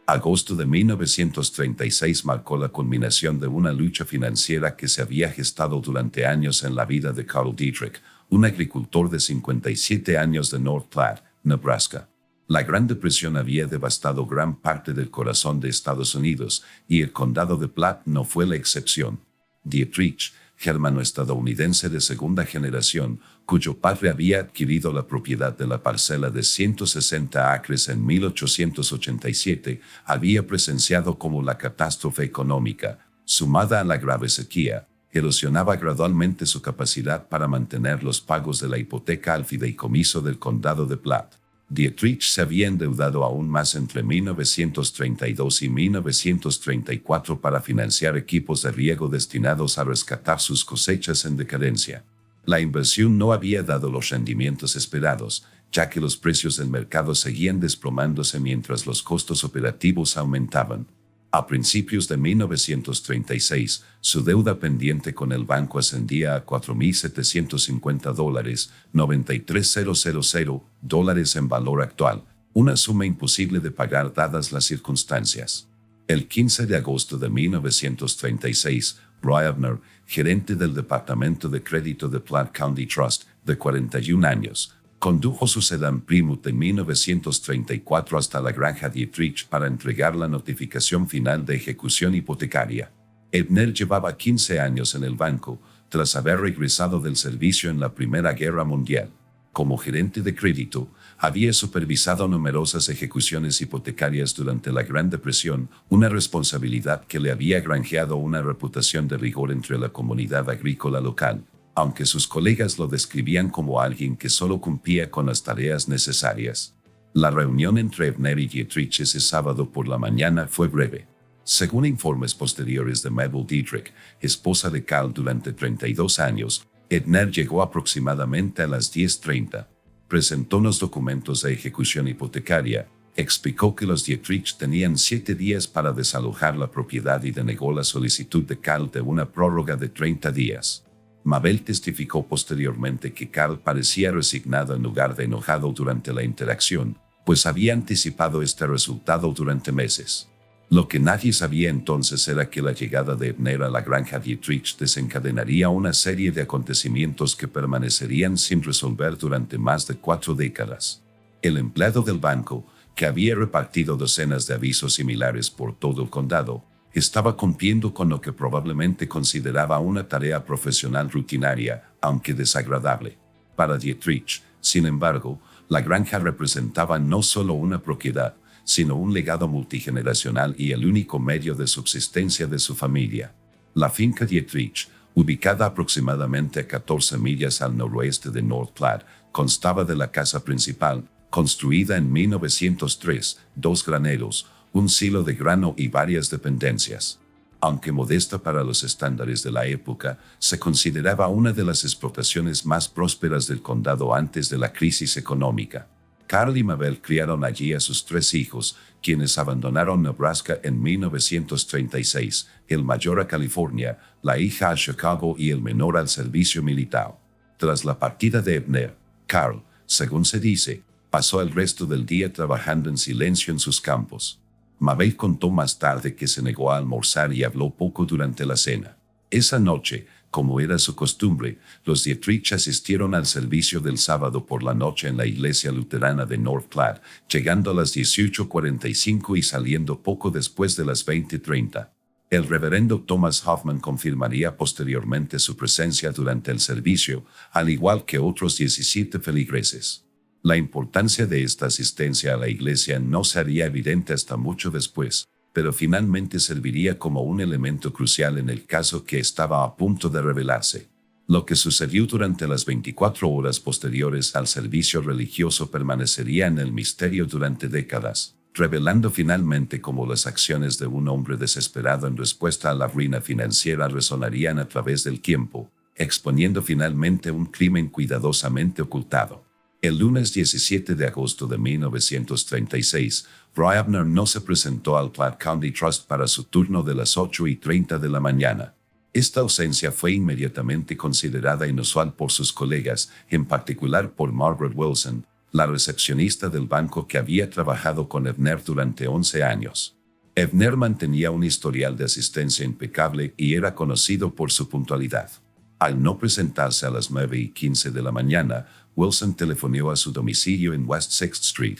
Agosto de 1936 marcó la culminación de una lucha financiera que se había gestado durante años en la vida de Carl Dietrich, un agricultor de 57 años de North Platte, Nebraska. La Gran Depresión había devastado gran parte del corazón de Estados Unidos y el condado de Platte no fue la excepción. Dietrich, germano-estadounidense de segunda generación, cuyo padre había adquirido la propiedad de la parcela de 160 acres en 1887, había presenciado cómo la catástrofe económica, sumada a la grave sequía, erosionaba gradualmente su capacidad para mantener los pagos de la hipoteca al fideicomiso del condado de Platte. Dietrich se había endeudado aún más entre 1932 y 1934 para financiar equipos de riego destinados a rescatar sus cosechas en decadencia. La inversión no había dado los rendimientos esperados, ya que los precios del mercado seguían desplomándose mientras los costos operativos aumentaban. A principios de 1936, su deuda pendiente con el banco ascendía a $4,750, $93,000 en valor actual, una suma imposible de pagar dadas las circunstancias. El 15 de agosto de 1936, Roy Abner, gerente del Departamento de Crédito de Platte County Trust, de 41 años, condujo su sedán Plymouth de 1934 hasta la granja Dietrich para entregar la notificación final de ejecución hipotecaria. Abner llevaba 15 años en el banco, tras haber regresado del servicio en la Primera Guerra Mundial. Como gerente de crédito, había supervisado numerosas ejecuciones hipotecarias durante la Gran Depresión, una responsabilidad que le había granjeado una reputación de rigor entre la comunidad agrícola local, aunque sus colegas lo describían como alguien que solo cumplía con las tareas necesarias. La reunión entre Abner y Dietrich ese sábado por la mañana fue breve. Según informes posteriores de Mabel Dietrich, esposa de Carl durante 32 años, Abner llegó aproximadamente a las 10:30. Presentó los documentos de ejecución hipotecaria, explicó que los Dietrich tenían 7 días para desalojar la propiedad y denegó la solicitud de Carl de una prórroga de 30 días. Mabel testificó posteriormente que Carl parecía resignado en lugar de enojado durante la interacción, pues había anticipado este resultado durante meses. Lo que nadie sabía entonces era que la llegada de Abner a la granja Dietrich desencadenaría una serie de acontecimientos que permanecerían sin resolver durante más de 4 décadas. El empleado del banco, que había repartido docenas de avisos similares por todo el condado, estaba cumpliendo con lo que probablemente consideraba una tarea profesional rutinaria, aunque desagradable. Para Dietrich, sin embargo, la granja representaba no solo una propiedad, sino un legado multigeneracional y el único medio de subsistencia de su familia. La finca Dietrich, ubicada aproximadamente a 14 millas al noroeste de North Platte, constaba de la casa principal, construida en 1903, 2 graneros, un silo de grano y varias dependencias. Aunque modesta para los estándares de la época, se consideraba una de las explotaciones más prósperas del condado antes de la crisis económica. Carl y Mabel criaron allí a sus 3 hijos, quienes abandonaron Nebraska en 1936, el mayor a California, la hija a Chicago y el menor al servicio militar. Tras la partida de Abner, Carl, según se dice, pasó el resto del día trabajando en silencio en sus campos. Mabel contó más tarde que se negó a almorzar y habló poco durante la cena. Esa noche, como era su costumbre, los Dietrich asistieron al servicio del sábado por la noche en la iglesia luterana de North Platte, llegando a las 18:45 y saliendo poco después de las 20:30. El reverendo Thomas Hoffman confirmaría posteriormente su presencia durante el servicio, al igual que otros 17 feligreses. La importancia de esta asistencia a la iglesia no sería evidente hasta mucho después, pero finalmente serviría como un elemento crucial en el caso que estaba a punto de revelarse. Lo que sucedió durante las 24 horas posteriores al servicio religioso permanecería en el misterio durante décadas, revelando finalmente cómo las acciones de un hombre desesperado en respuesta a la ruina financiera resonarían a través del tiempo, exponiendo finalmente un crimen cuidadosamente ocultado. El lunes 17 de agosto de 1936, Roy Abner no se presentó al Platte County Trust para su turno de las 8:30 de la mañana. Esta ausencia fue inmediatamente considerada inusual por sus colegas, en particular por Margaret Wilson, la recepcionista del banco que había trabajado con Abner durante 11 años. Ebner mantenía un historial de asistencia impecable y era conocido por su puntualidad. Al no presentarse a las 9:15 de la mañana, Wilson telefonó a su domicilio en West Sixth Street.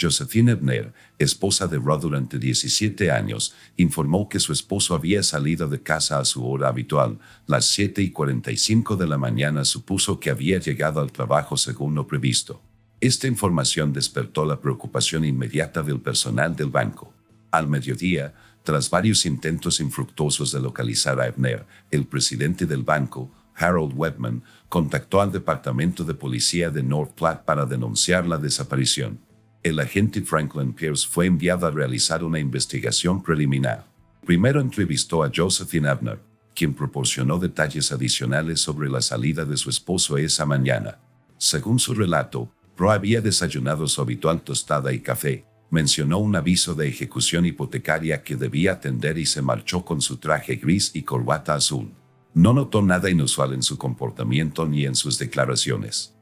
Josephine Ebner, esposa de Rod durante 17 años, informó que su esposo había salido de casa a su hora habitual. Las 7:45 de la mañana supuso que había llegado al trabajo según lo previsto. Esta información despertó la preocupación inmediata del personal del banco. Al mediodía, tras varios intentos infructuosos de localizar a Ebner, el presidente del banco, Harold Webman, contactó al departamento de policía de North Platte para denunciar la desaparición. El agente Franklin Pierce fue enviado a realizar una investigación preliminar. Primero entrevistó a Josephine Ebner, quien proporcionó detalles adicionales sobre la salida de su esposo esa mañana. Según su relato, Roy había desayunado su habitual tostada y café, mencionó un aviso de ejecución hipotecaria que debía atender y se marchó con su traje gris y corbata azul. No notó nada inusual en su comportamiento ni en sus declaraciones.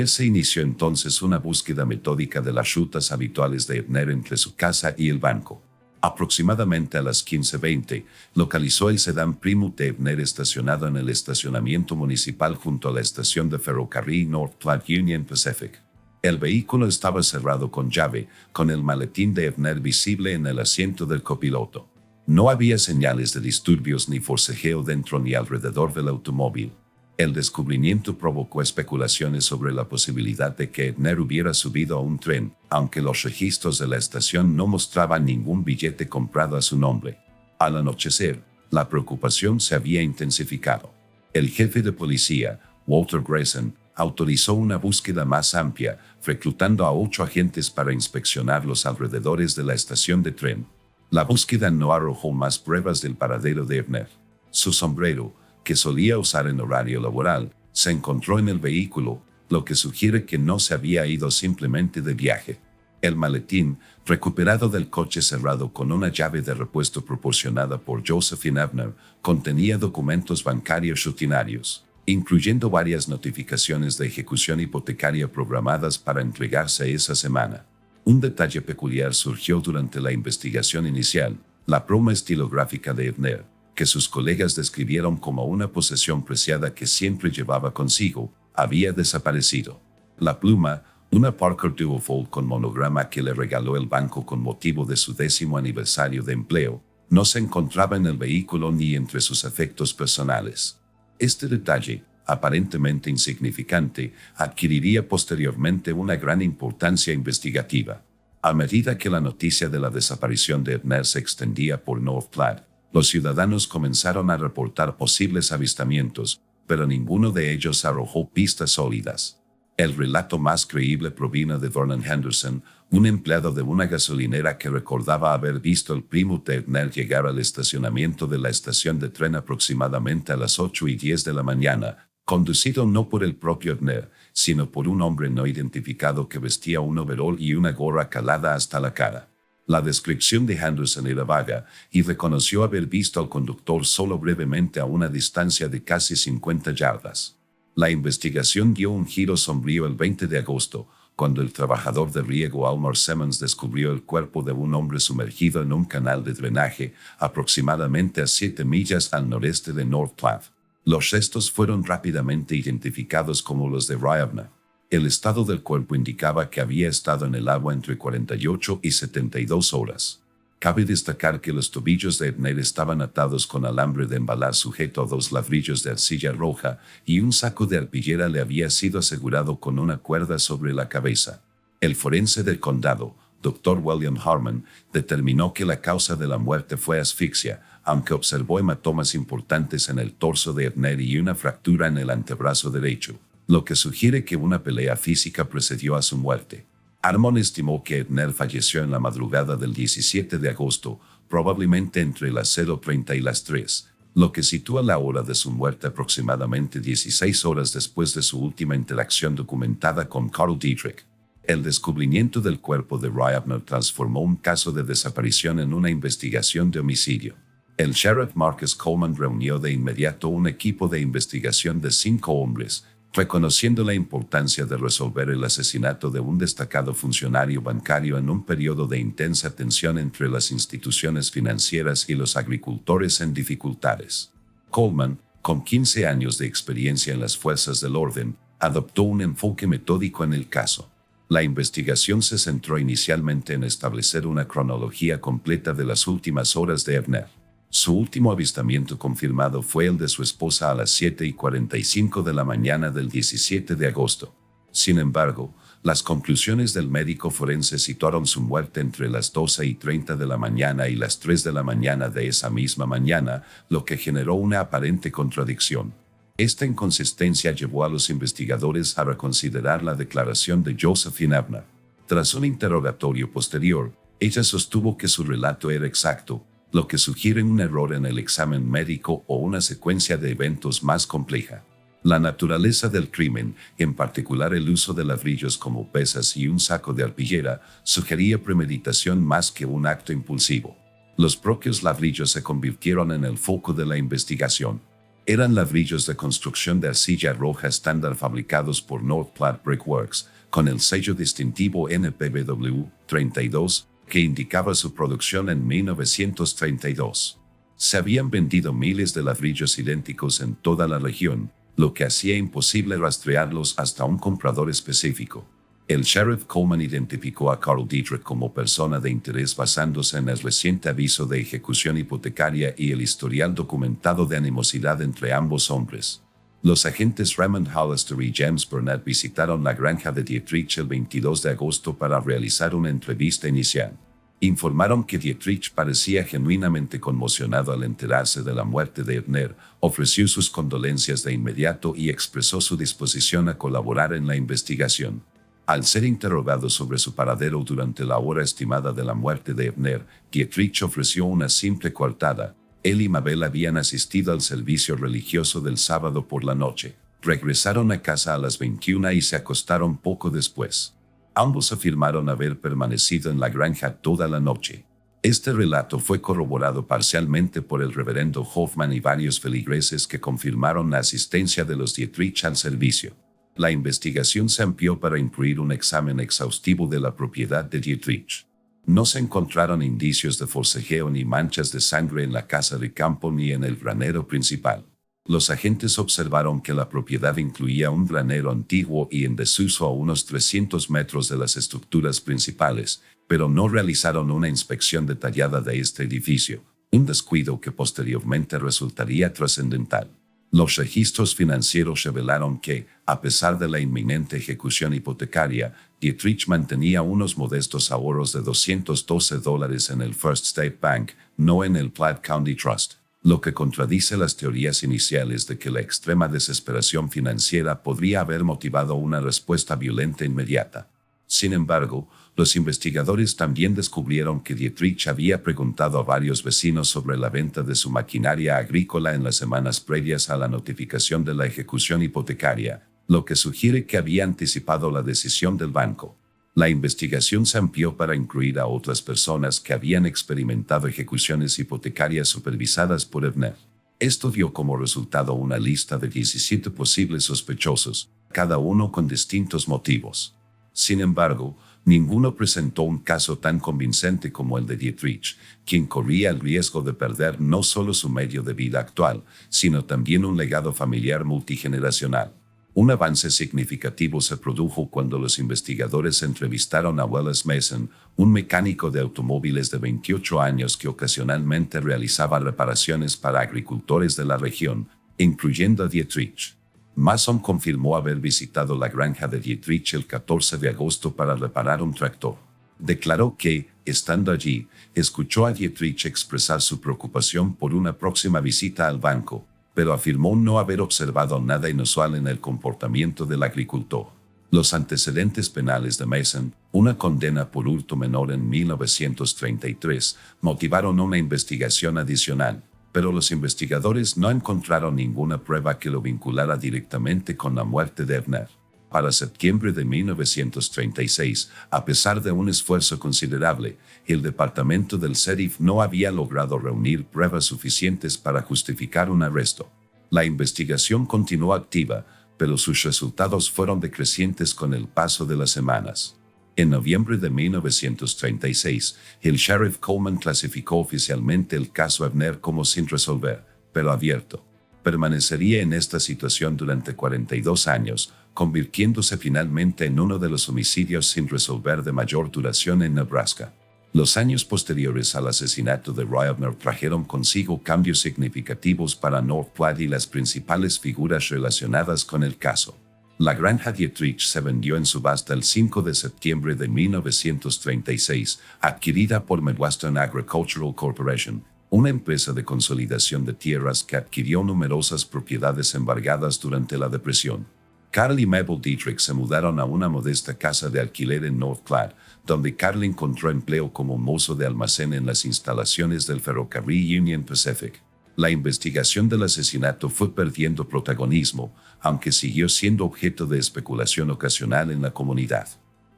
Se inició entonces una búsqueda metódica de las rutas habituales de Ebner entre su casa y el banco. Aproximadamente a las 15:20, localizó el sedán Plymouth de Ebner estacionado en el estacionamiento municipal junto a la estación de ferrocarril North Platte Union Pacific. El vehículo estaba cerrado con llave, con el maletín de Ebner visible en el asiento del copiloto. No había señales de disturbios ni forcejeo dentro ni alrededor del automóvil. El descubrimiento provocó especulaciones sobre la posibilidad de que Ebner hubiera subido a un tren, aunque los registros de la estación no mostraban ningún billete comprado a su nombre. Al anochecer, la preocupación se había intensificado. El jefe de policía, Walter Grayson, autorizó una búsqueda más amplia, reclutando a 8 agentes para inspeccionar los alrededores de la estación de tren. La búsqueda no arrojó más pruebas del paradero de Ebner. Su sombrero, que solía usar en horario laboral, se encontró en el vehículo, lo que sugiere que no se había ido simplemente de viaje. El maletín, recuperado del coche cerrado con una llave de repuesto proporcionada por Josephine Ebner, contenía documentos bancarios rutinarios, incluyendo varias notificaciones de ejecución hipotecaria programadas para entregarse esa semana. Un detalle peculiar surgió durante la investigación inicial: la pluma estilográfica de Ebner, que sus colegas describieron como una posesión preciada que siempre llevaba consigo, había desaparecido. La pluma, una Parker Duofold con monograma que le regaló el banco con motivo de su 10º aniversario de empleo, no se encontraba en el vehículo ni entre sus efectos personales. Este detalle, aparentemente insignificante, adquiriría posteriormente una gran importancia investigativa. A medida que la noticia de la desaparición de Ebner se extendía por North Platte, los ciudadanos comenzaron a reportar posibles avistamientos, pero ninguno de ellos arrojó pistas sólidas. El relato más creíble provino de Vernon Henderson, un empleado de una gasolinera que recordaba haber visto el Plymouth de Ebner llegar al estacionamiento de la estación de tren aproximadamente a las 8:10 de la mañana, conducido no por el propio Ebner, sino por un hombre no identificado que vestía un overol y una gorra calada hasta la cara. La descripción de Henderson era vaga, y reconoció haber visto al conductor solo brevemente a una distancia de casi 50 yardas. La investigación dio un giro sombrío el 20 de agosto, cuando el trabajador de riego Almar Simmons descubrió el cuerpo de un hombre sumergido en un canal de drenaje, aproximadamente a 7 millas al noreste de North Platte. Los restos fueron rápidamente identificados como los de Roy Ebner. El estado del cuerpo indicaba que había estado en el agua entre 48 y 72 horas. Cabe destacar que los tobillos de Ebner estaban atados con alambre de embalar sujeto a 2 ladrillos de arcilla roja, y un saco de arpillera le había sido asegurado con una cuerda sobre la cabeza. El forense del condado, Dr. William Harmon, determinó que la causa de la muerte fue asfixia, aunque observó hematomas importantes en el torso de Ebner y una fractura en el antebrazo derecho, lo que sugiere que una pelea física precedió a su muerte. Harmon estimó que Ebner falleció en la madrugada del 17 de agosto, probablemente entre las 0:30 y las 3, lo que sitúa la hora de su muerte aproximadamente 16 horas después de su última interacción documentada con Carl Dietrich. El descubrimiento del cuerpo de Roy Ebner transformó un caso de desaparición en una investigación de homicidio. El sheriff Marcus Coleman reunió de inmediato un equipo de investigación de 5 hombres, reconociendo la importancia de resolver el asesinato de un destacado funcionario bancario en un periodo de intensa tensión entre las instituciones financieras y los agricultores en dificultades. Coleman, con 15 años de experiencia en las fuerzas del orden, adoptó un enfoque metódico en el caso. La investigación se centró inicialmente en establecer una cronología completa de las últimas horas de Ebner. Su último avistamiento confirmado fue el de su esposa a las 7:45 de la mañana del 17 de agosto. Sin embargo, las conclusiones del médico forense situaron su muerte entre las 12:30 de la mañana y las 3 de la mañana de esa misma mañana, lo que generó una aparente contradicción. Esta inconsistencia llevó a los investigadores a reconsiderar la declaración de Josephine Ebner. Tras un interrogatorio posterior, ella sostuvo que su relato era exacto, lo que sugiere un error en el examen médico o una secuencia de eventos más compleja. La naturaleza del crimen, en particular el uso de ladrillos como pesas y un saco de arpillera, sugería premeditación más que un acto impulsivo. Los propios ladrillos se convirtieron en el foco de la investigación. Eran ladrillos de construcción de arcilla roja estándar fabricados por North Platte Brickworks, con el sello distintivo NPBW 32, que indicaba su producción en 1932. Se habían vendido miles de ladrillos idénticos en toda la región, lo que hacía imposible rastrearlos hasta un comprador específico. El sheriff Coleman identificó a Carl Dietrich como persona de interés basándose en el reciente aviso de ejecución hipotecaria y el historial documentado de animosidad entre ambos hombres. Los agentes Raymond Hollister y James Burnett visitaron la granja de Dietrich el 22 de agosto para realizar una entrevista inicial. Informaron que Dietrich parecía genuinamente conmocionado al enterarse de la muerte de Ebner, ofreció sus condolencias de inmediato y expresó su disposición a colaborar en la investigación. Al ser interrogado sobre su paradero durante la hora estimada de la muerte de Ebner, Dietrich ofreció una simple coartada. Él y Mabel habían asistido al servicio religioso del sábado por la noche. Regresaron a casa a las 21 y se acostaron poco después. Ambos afirmaron haber permanecido en la granja toda la noche. Este relato fue corroborado parcialmente por el reverendo Hoffman y varios feligreses que confirmaron la asistencia de los Dietrich al servicio. La investigación se amplió para incluir un examen exhaustivo de la propiedad de Dietrich. No se encontraron indicios de forcejeo ni manchas de sangre en la casa de campo ni en el granero principal. Los agentes observaron que la propiedad incluía un granero antiguo y en desuso a unos 300 metros de las estructuras principales, pero no realizaron una inspección detallada de este edificio, un descuido que posteriormente resultaría trascendental. Los registros financieros revelaron que, a pesar de la inminente ejecución hipotecaria, Dietrich mantenía unos modestos ahorros de $212 en el First State Bank, no en el Platte County Trust, lo que contradice las teorías iniciales de que la extrema desesperación financiera podría haber motivado una respuesta violenta inmediata. Sin embargo, los investigadores también descubrieron que Dietrich había preguntado a varios vecinos sobre la venta de su maquinaria agrícola en las semanas previas a la notificación de la ejecución hipotecaria, lo que sugiere que había anticipado la decisión del banco. La investigación se amplió para incluir a otras personas que habían experimentado ejecuciones hipotecarias supervisadas por Ebner. Esto dio como resultado una lista de 17 posibles sospechosos, cada uno con distintos motivos. Sin embargo, ninguno presentó un caso tan convincente como el de Dietrich, quien corría el riesgo de perder no solo su medio de vida actual, sino también un legado familiar multigeneracional. Un avance significativo se produjo cuando los investigadores entrevistaron a Wallace Mason, un mecánico de automóviles de 28 años que ocasionalmente realizaba reparaciones para agricultores de la región, incluyendo a Dietrich. Mason confirmó haber visitado la granja de Dietrich el 14 de agosto para reparar un tractor. Declaró que, estando allí, escuchó a Dietrich expresar su preocupación por una próxima visita al banco, pero afirmó no haber observado nada inusual en el comportamiento del agricultor. Los antecedentes penales de Mason, una condena por hurto menor en 1933, motivaron una investigación adicional, pero los investigadores no encontraron ninguna prueba que lo vinculara directamente con la muerte de Ebner. Para septiembre de 1936, a pesar de un esfuerzo considerable, el departamento del sheriff no había logrado reunir pruebas suficientes para justificar un arresto. La investigación continuó activa, pero sus resultados fueron decrecientes con el paso de las semanas. En noviembre de 1936, el sheriff Coleman clasificó oficialmente el caso Abner como sin resolver, pero abierto. Permanecería en esta situación durante 42 años, convirtiéndose finalmente en uno de los homicidios sin resolver de mayor duración en Nebraska. Los años posteriores al asesinato de Roy Abner trajeron consigo cambios significativos para North Platte y las principales figuras relacionadas con el caso. La granja Dietrich se vendió en subasta el 5 de septiembre de 1936, adquirida por Midwestern Agricultural Corporation, una empresa de consolidación de tierras que adquirió numerosas propiedades embargadas durante la Depresión. Carl y Mabel Dietrich se mudaron a una modesta casa de alquiler en North Platte, donde Carl encontró empleo como mozo de almacén en las instalaciones del ferrocarril Union Pacific. La investigación del asesinato fue perdiendo protagonismo, aunque siguió siendo objeto de especulación ocasional en la comunidad.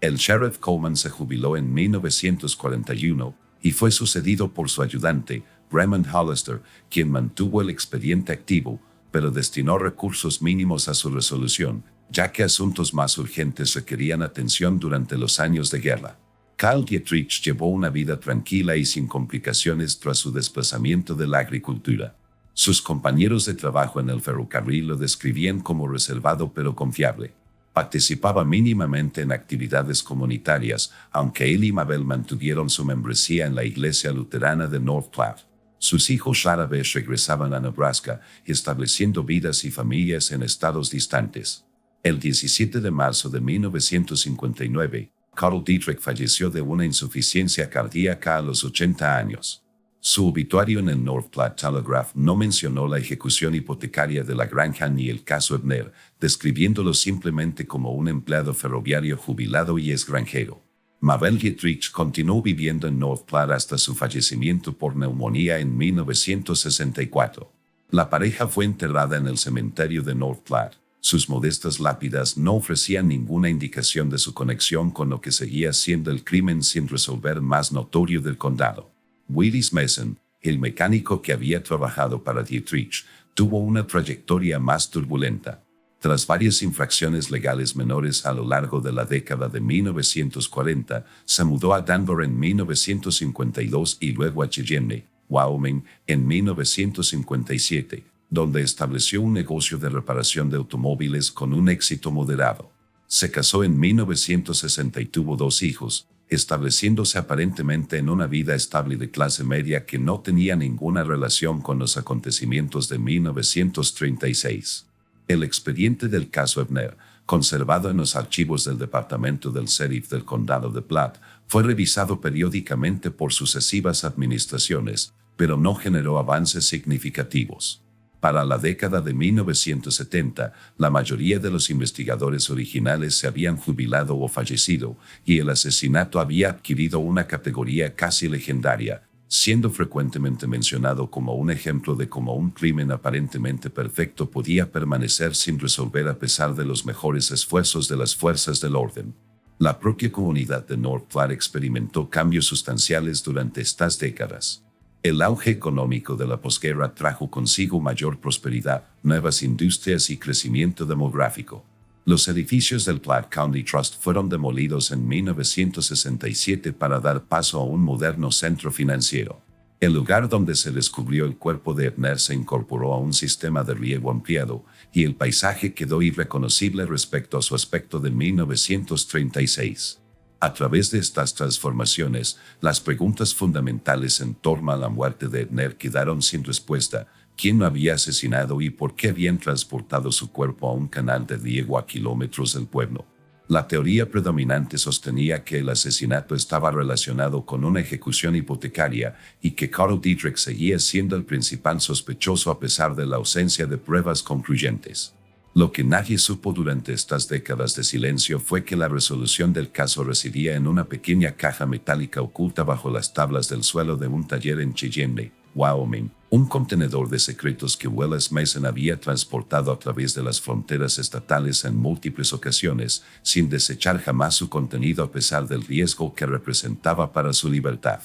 El sheriff Coleman se jubiló en 1941 y fue sucedido por su ayudante, Raymond Hollister, quien mantuvo el expediente activo, pero destinó recursos mínimos a su resolución, ya que asuntos más urgentes requerían atención durante los años de guerra. Carl Dietrich llevó una vida tranquila y sin complicaciones tras su desplazamiento de la agricultura. Sus compañeros de trabajo en el ferrocarril lo describían como reservado pero confiable. Participaba mínimamente en actividades comunitarias, aunque él y Mabel mantuvieron su membresía en la iglesia luterana de North Platte. Sus hijos rara vez regresaban a Nebraska, estableciendo vidas y familias en estados distantes. El 17 de marzo de 1959, Carl Dietrich falleció de una insuficiencia cardíaca a los 80 años. Su obituario en el North Platte Telegraph no mencionó la ejecución hipotecaria de la granja ni el caso Abner, describiéndolo simplemente como un empleado ferroviario jubilado y exgranjero. Mabel Dietrich continuó viviendo en North Platte hasta su fallecimiento por neumonía en 1964. La pareja fue enterrada en el cementerio de North Platte. Sus modestas lápidas no ofrecían ninguna indicación de su conexión con lo que seguía siendo el crimen sin resolver más notorio del condado. Willis Mason, el mecánico que había trabajado para Dietrich, tuvo una trayectoria más turbulenta. Tras varias infracciones legales menores a lo largo de la década de 1940, se mudó a Denver en 1952 y luego a Cheyenne, Wyoming, en 1957, donde estableció un negocio de reparación de automóviles con un éxito moderado. Se casó en 1960 y tuvo 2 hijos, estableciéndose aparentemente en una vida estable de clase media que no tenía ninguna relación con los acontecimientos de 1936. El expediente del caso Abner, conservado en los archivos del Departamento del Sheriff del Condado de Platte, fue revisado periódicamente por sucesivas administraciones, pero no generó avances significativos. Para la década de 1970, la mayoría de los investigadores originales se habían jubilado o fallecido, y el asesinato había adquirido una categoría casi legendaria, siendo frecuentemente mencionado como un ejemplo de cómo un crimen aparentemente perfecto podía permanecer sin resolver a pesar de los mejores esfuerzos de las fuerzas del orden. La propia comunidad de North Platte experimentó cambios sustanciales durante estas décadas. El auge económico de la posguerra trajo consigo mayor prosperidad, nuevas industrias y crecimiento demográfico. Los edificios del Platte County Trust fueron demolidos en 1967 para dar paso a un moderno centro financiero. El lugar donde se descubrió el cuerpo de Abner se incorporó a un sistema de riego ampliado, y el paisaje quedó irreconocible respecto a su aspecto de 1936. A través de estas transformaciones, las preguntas fundamentales en torno a la muerte de Abner quedaron sin respuesta. ¿Quién lo había asesinado y por qué habían transportado su cuerpo a un canal de riego a kilómetros del pueblo? La teoría predominante sostenía que el asesinato estaba relacionado con una ejecución hipotecaria y que Carl Dietrich seguía siendo el principal sospechoso a pesar de la ausencia de pruebas concluyentes. Lo que nadie supo durante estas décadas de silencio fue que la resolución del caso residía en una pequeña caja metálica oculta bajo las tablas del suelo de un taller en Cheyenne, Wyoming, un contenedor de secretos que Willis Mason había transportado a través de las fronteras estatales en múltiples ocasiones, sin desechar jamás su contenido a pesar del riesgo que representaba para su libertad.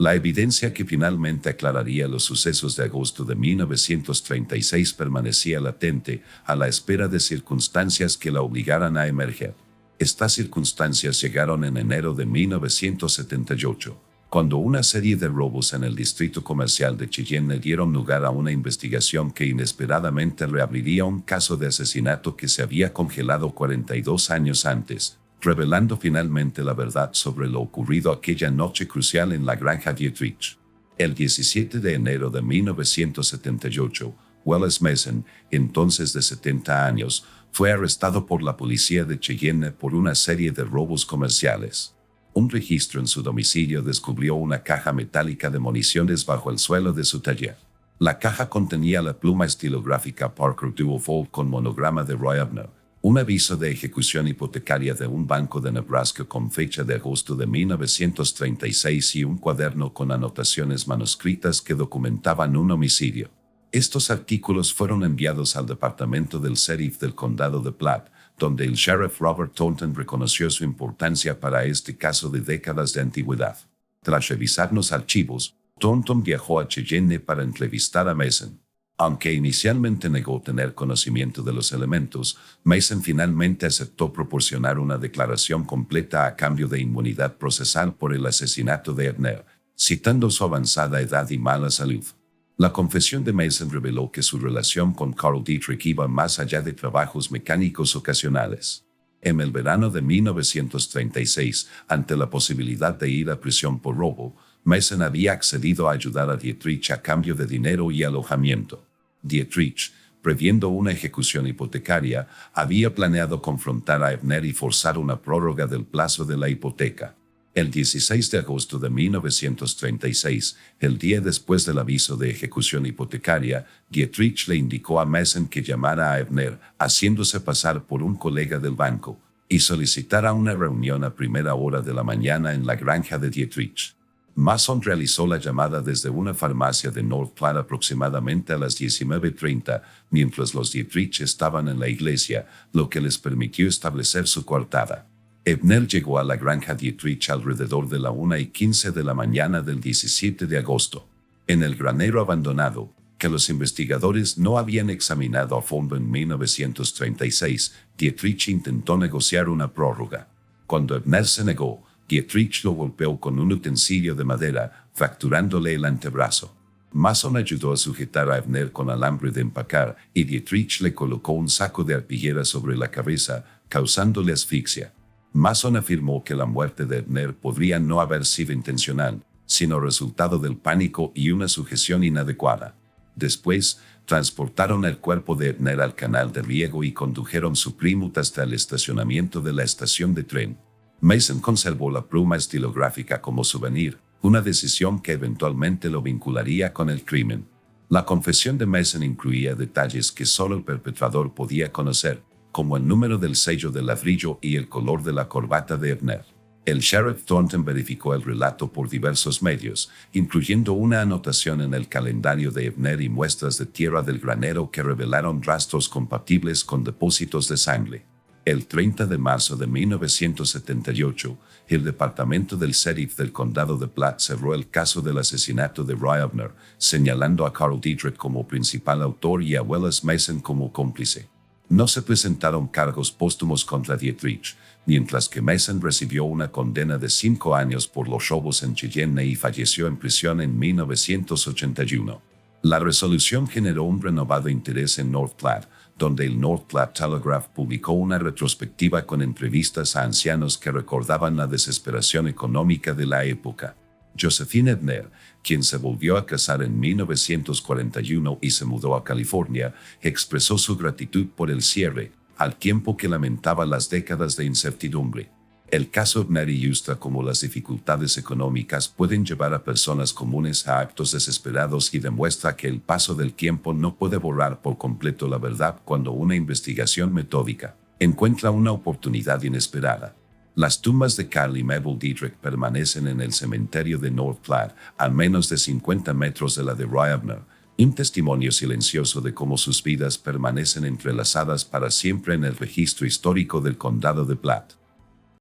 La evidencia que finalmente aclararía los sucesos de agosto de 1936 permanecía latente a la espera de circunstancias que la obligaran a emerger. Estas circunstancias llegaron en enero de 1978, cuando una serie de robos en el distrito comercial de Cheyenne dieron lugar a una investigación que inesperadamente reabriría un caso de asesinato que se había congelado 42 años antes, revelando finalmente la verdad sobre lo ocurrido aquella noche crucial en la granja Dietrich. El 17 de enero de 1978, Wallace Mason, entonces de 70 años, fue arrestado por la policía de Cheyenne por una serie de robos comerciales. Un registro en su domicilio descubrió una caja metálica de municiones bajo el suelo de su taller. La caja contenía la pluma estilográfica Parker Duofold con monograma de Roy Abner, un aviso de ejecución hipotecaria de un banco de Nebraska con fecha de agosto de 1936 y un cuaderno con anotaciones manuscritas que documentaban un homicidio. Estos artículos fueron enviados al departamento del sheriff del condado de Platte, donde el sheriff Robert Thornton reconoció su importancia para este caso de décadas de antigüedad. Tras revisar los archivos, Thornton viajó a Cheyenne para entrevistar a Mason. Aunque inicialmente negó tener conocimiento de los elementos, Mason finalmente aceptó proporcionar una declaración completa a cambio de inmunidad procesal por el asesinato de Abner, citando su avanzada edad y mala salud. La confesión de Mason reveló que su relación con Carl Dietrich iba más allá de trabajos mecánicos ocasionales. En el verano de 1936, ante la posibilidad de ir a prisión por robo, Mason había accedido a ayudar a Dietrich a cambio de dinero y alojamiento. Dietrich, previendo una ejecución hipotecaria, había planeado confrontar a Abner y forzar una prórroga del plazo de la hipoteca. El 16 de agosto de 1936, el día después del aviso de ejecución hipotecaria, Dietrich le indicó a Mason que llamara a Abner, haciéndose pasar por un colega del banco, y solicitara una reunión a primera hora de la mañana en la granja de Dietrich. Mason realizó la llamada desde una farmacia de North Platte aproximadamente a las 19:30, mientras los Dietrich estaban en la iglesia, lo que les permitió establecer su coartada. Abner llegó a la granja Dietrich alrededor de la 1:15 de la mañana del 17 de agosto. En el granero abandonado, que los investigadores no habían examinado a fondo en 1936, Dietrich intentó negociar una prórroga. Cuando Abner se negó, Dietrich lo golpeó con un utensilio de madera, fracturándole el antebrazo. Mason ayudó a sujetar a Abner con alambre de empacar y Dietrich le colocó un saco de arpillera sobre la cabeza, causándole asfixia. Mason afirmó que la muerte de Abner podría no haber sido intencional, sino resultado del pánico y una sujeción inadecuada. Después, transportaron el cuerpo de Abner al canal de riego y condujeron su Plymouth hasta el estacionamiento de la estación de tren. Mason conservó la pluma estilográfica como souvenir, una decisión que eventualmente lo vincularía con el crimen. La confesión de Mason incluía detalles que solo el perpetrador podía conocer, como el número del sello de ladrillo y el color de la corbata de Abner. El sheriff Thornton verificó el relato por diversos medios, incluyendo una anotación en el calendario de Abner y muestras de tierra del granero que revelaron rastros compatibles con depósitos de sangre. El 30 de marzo de 1978, el departamento del sheriff del condado de Platte cerró el caso del asesinato de Roy Abner, señalando a Carl Dietrich como principal autor y a Wallace Mason como cómplice. No se presentaron cargos póstumos contra Dietrich, mientras que Mason recibió una condena de 5 años por los robos en Cheyenne y falleció en prisión en 1981. La resolución generó un renovado interés en North Platte, donde el North Platte Telegraph publicó una retrospectiva con entrevistas a ancianos que recordaban la desesperación económica de la época. Josephine Abner, quien se volvió a casar en 1941 y se mudó a California, expresó su gratitud por el cierre, al tiempo que lamentaba las décadas de incertidumbre. El caso Abner ilustra cómo las dificultades económicas pueden llevar a personas comunes a actos desesperados y demuestra que el paso del tiempo no puede borrar por completo la verdad cuando una investigación metódica encuentra una oportunidad inesperada. Las tumbas de Carl y Mabel Dietrich permanecen en el cementerio de North Platte, a menos de 50 metros de la de Roy Abner, un testimonio silencioso de cómo sus vidas permanecen entrelazadas para siempre en el registro histórico del condado de Platte.